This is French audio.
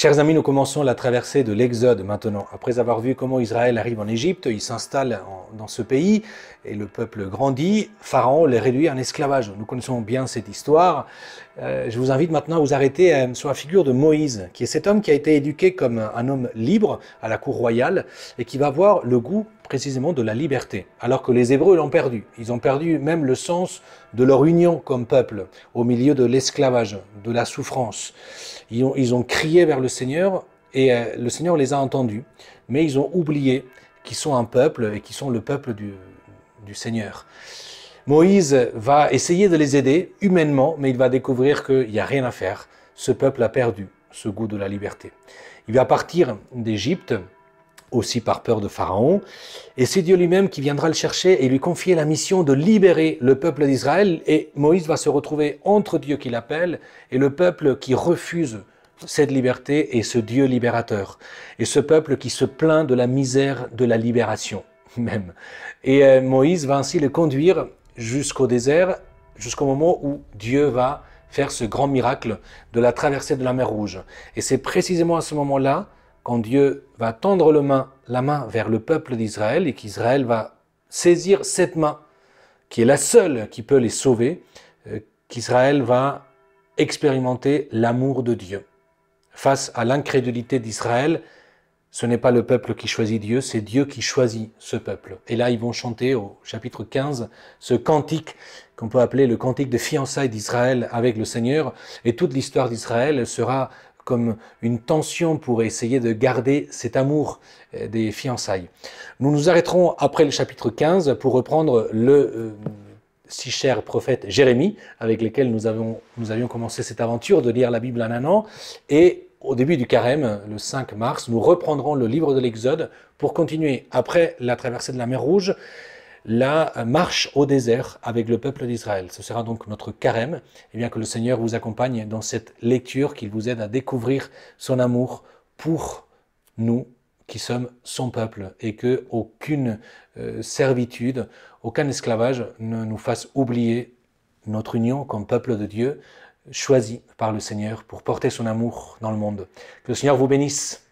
Chers amis, nous commençons la traversée de l'Exode maintenant. Après avoir vu comment Israël arrive en Égypte, il s'installe dans ce pays et le peuple grandit, Pharaon les réduit en esclavage. Nous connaissons bien cette histoire. Je vous invite maintenant à vous arrêter sur la figure de Moïse, qui est cet homme qui a été éduqué comme un homme libre à la cour royale et qui va avoir le goût précisément de la liberté, alors que les Hébreux l'ont perdu. Ils ont perdu même le sens de leur union comme peuple au milieu de l'esclavage, de la souffrance. Ils ont crié vers le Seigneur et le Seigneur les a entendus, mais ils ont oublié qu'ils sont un peuple et qu'ils sont le peuple du Seigneur. Moïse va essayer de les aider humainement, mais il va découvrir qu'il n'y a rien à faire. Ce peuple a perdu ce goût de la liberté. Il va partir d'Égypte, aussi par peur de Pharaon, et c'est Dieu lui-même qui viendra le chercher et lui confier la mission de libérer le peuple d'Israël, et Moïse va se retrouver entre Dieu qui l'appelle et le peuple qui refuse cette liberté et ce Dieu libérateur, et ce peuple qui se plaint de la misère de la libération même. Et Moïse va ainsi le conduire jusqu'au désert, jusqu'au moment où Dieu va faire ce grand miracle de la traversée de la mer Rouge. Et c'est précisément à ce moment-là, quand Dieu va tendre la main vers le peuple d'Israël et qu'Israël va saisir cette main, qui est la seule qui peut les sauver, qu'Israël va expérimenter l'amour de Dieu. Face à l'incrédulité d'Israël, ce n'est pas le peuple qui choisit Dieu, c'est Dieu qui choisit ce peuple. Et là, ils vont chanter au chapitre 15 ce cantique qu'on peut appeler le cantique de fiançailles d'Israël avec le Seigneur. Et toute l'histoire d'Israël sera comme une tension pour essayer de garder cet amour des fiançailles. Nous nous arrêterons après le chapitre 15 pour reprendre le si cher prophète Jérémie, avec lequel nous avions commencé cette aventure de lire la Bible en un an. Et au début du carême, le 5 mars, nous reprendrons le livre de l'Exode pour continuer, après la traversée de la mer Rouge, la marche au désert avec le peuple d'Israël. Ce sera donc notre carême, et bien que le Seigneur vous accompagne dans cette lecture, qu'il vous aide à découvrir son amour pour nous qui sommes son peuple, et que aucune servitude, aucun esclavage ne nous fasse oublier notre union comme peuple de Dieu, choisi par le Seigneur pour porter son amour dans le monde. Que le Seigneur vous bénisse.